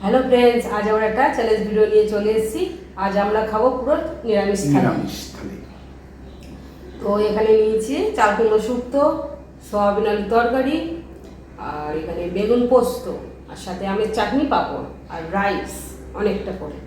Hello friends, আজ আমরা একটা চ্যালেঞ্জ ভিডিও নিয়ে চলে এসেছি। আজ আমরা খাবো পুরো নিরামিষ থালি। তো এখানে নিয়েছি চাল কুমড়ো শুক্তো, সয়াবিন আলু তরকারি, আর এখানে বেগুন পোস্ত, আর সাথে আমের চাটনি, পাঁপড় আর রাইস অনেকটা করে।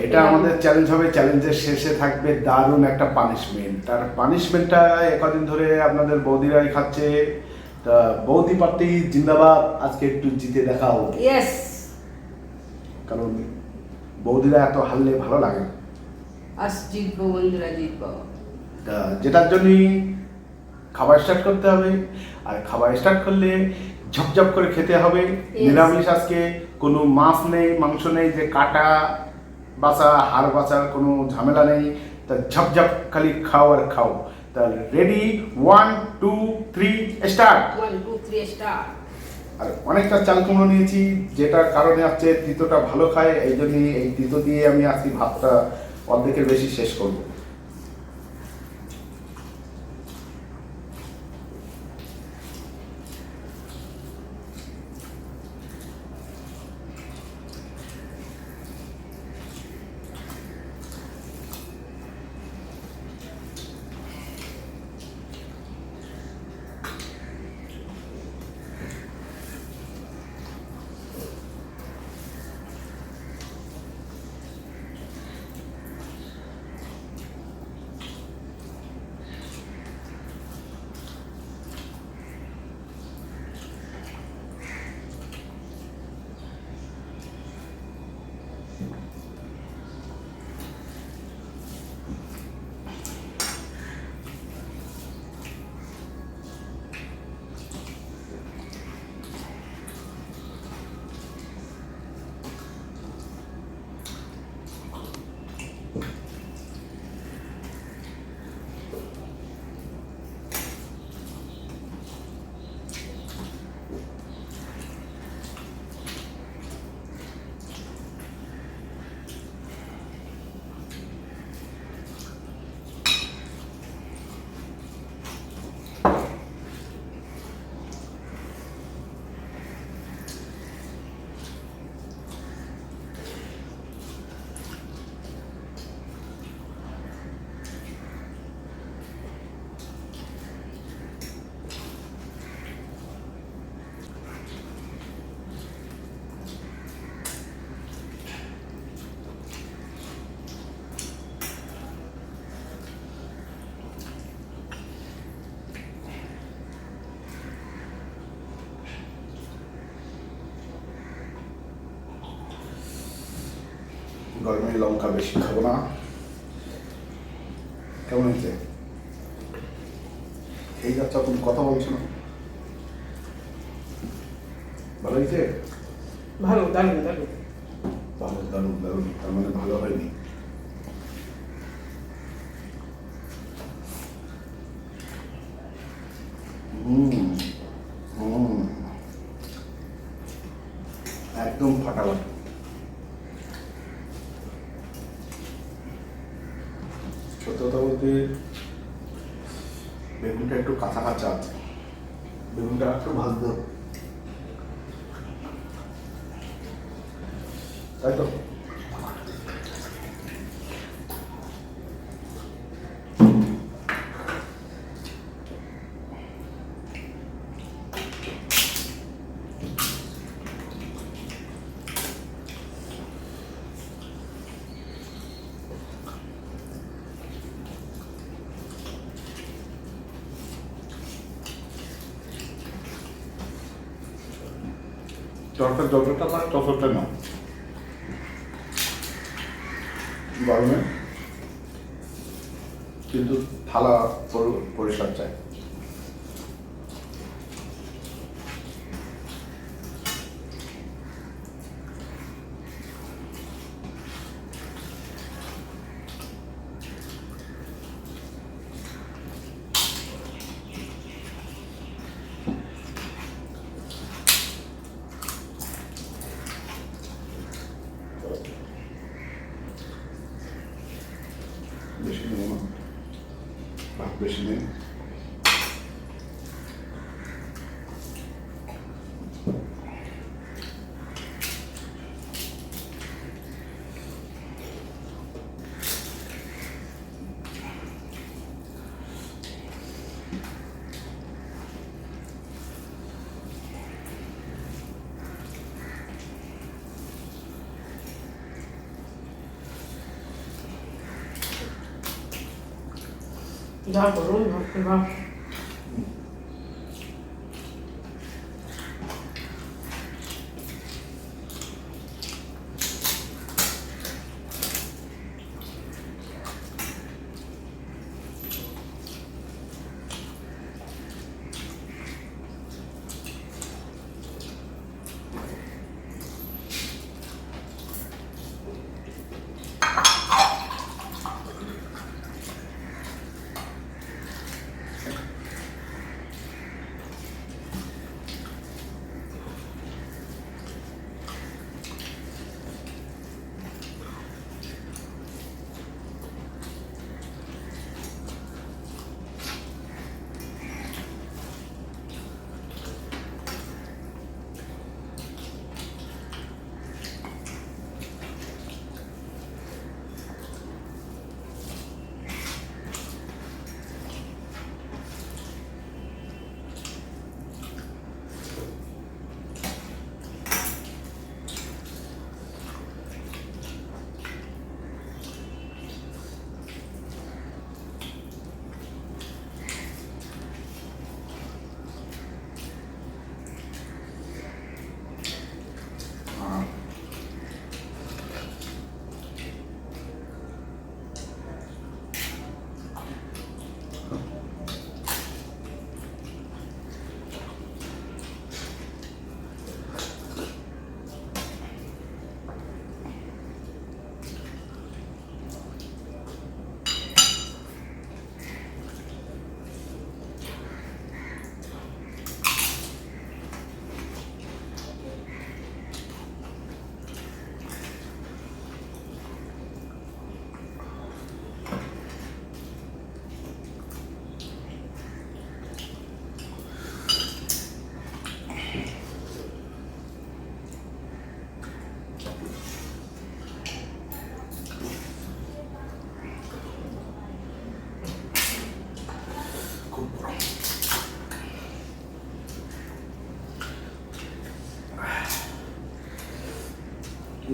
এটা আমাদের চ্যালেঞ্জ হবে। চ্যালেঞ্জের শেষে থাকবে দারুণ একটা পানিশমেন্ট। তার পানিশমেন্টটা একদিন ধরে আপনাদের বৌদিরাই খাচ্ছে। তা বৌদি পার্টি জিন্দাবাদ। আজকে একটু জিতে দেখাও। ইয়েস, কারণ বৌদিরা এত হারলে ভালো লাগে। আজ জিতবো বন্ধুরা, জিতবো। তা যেটার জন্যই খাবার স্টার্ট করতে হবে, আর খাবার স্টার্ট করলে ঝপঝপ করে খেতে হবে। নিরামিষ আজকে, কোনো মাছ নেই, মাংস নেই যে কাটা বাছা হাড় বাছার কোনো ঝামেলা নেই। তা ঝপঝপ খালি খাও আর খাও। তাহলে রেডি, 1 2 3 স্টার্ট। 1 2 3 স্টার্ট। আর অনেকটা চাল কুমড়ো নিয়েছি, যেটার কারণে হচ্ছে তিতোটা ভালো খায়, এই জন্যই এই তিতো দিয়ে আমি আজকে ভাতটা অর্ধেকের বেশি শেষ করবো। গরমে লঙ্কা বেশি খাবো না। কেমন হয়েছে? এই যাচ্ছে, তুমি কথা বলছো না। ভালো হয়েছে? ভালো, দারুণ দারুণ। ভালো, দারুণ দারুণ। তার মানে ভালো হয়নি। একদম ফাটাফাটি। সত্য কথা বলতে বেগুনটা একটু কাঁচা কাঁচা আছে, বেগুনটা একটু ভাজতে হবে, তাই তো। তরকার যতটা পারে ততটা না, গরমে কিন্তু থালা পরিষ্কার চাই। বেশি নেব না, ভাত বেশি নেই। যা করুন ভাবতে ভাব।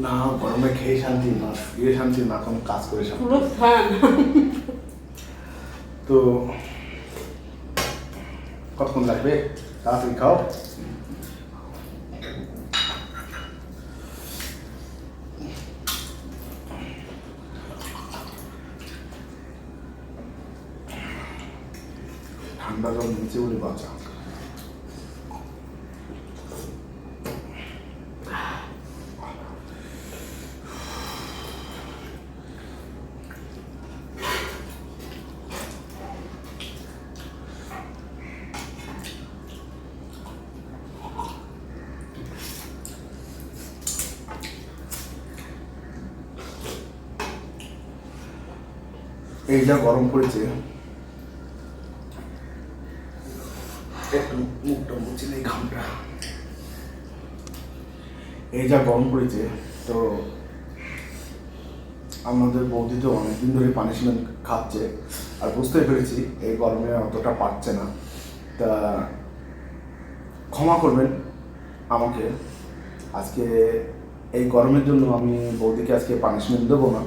না গরমে খেয়ে শান্তি না, শুয়ে শান্তি না, কোনো কাজ করে শান্তি। পুরো ফ্যান। তো কতক্ষণ লাগবে? তাড়াতাড়ি খাও। ঠান্ডা জল নিচে বলে বাঁচা। এই যা গরম পড়েছে, একটু মুখটা মুছে নেই ঘামটা। এই যা গরম পড়েছে, তো আমাদের বৌদি তো অনেকদিন ধরে পানিশমেন্ট খাচ্ছে, আর বুঝতেই পেরেছি এই গরমে অতটা পারছে না। তা ক্ষমা করবেন আমাকে, আজকে এই গরমের জন্য আমি বৌদিকে আজকে পানিশমেন্ট দেবো না।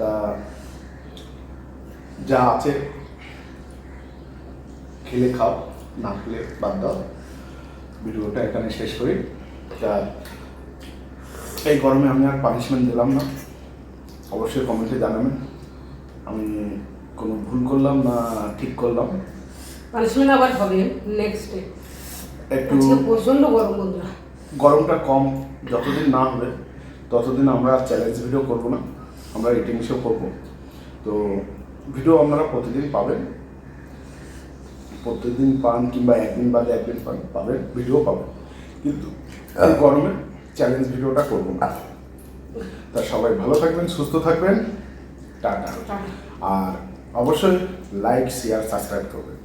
তা যা আছে খেলে খাও, না খেলে বাদ দাও। ভিডিওটা এখানে শেষ করি। তা এই গরমে আমি আর পানিশমেন্ট দিলাম না, অবশ্যই কমেন্টে জানাবেন আমি কোনো ভুল করলাম না ঠিক করলাম। পানিশমেন্ট আবার হবে নেক্সট ডে। একটু প্রচন্ড গরম বন্ধুরা, গরমটা কম যতদিন না হবে ততদিন আমরা চ্যালেঞ্জ ভিডিও করবো না, আমরা রেটিং শো করবো। তো ভিডিও আপনারা প্রতিদিন পাবেন, প্রতিদিন পান কিংবা একদিন বাদে একদিন পাবেন, ভিডিও পাবেন, কিন্তু এই গরমে চ্যালেঞ্জ ভিডিওটা করবো না। তা সবাই ভালো থাকবেন, সুস্থ থাকবেন, টাটা। আর অবশ্যই লাইক শেয়ার সাবস্ক্রাইব করবেন।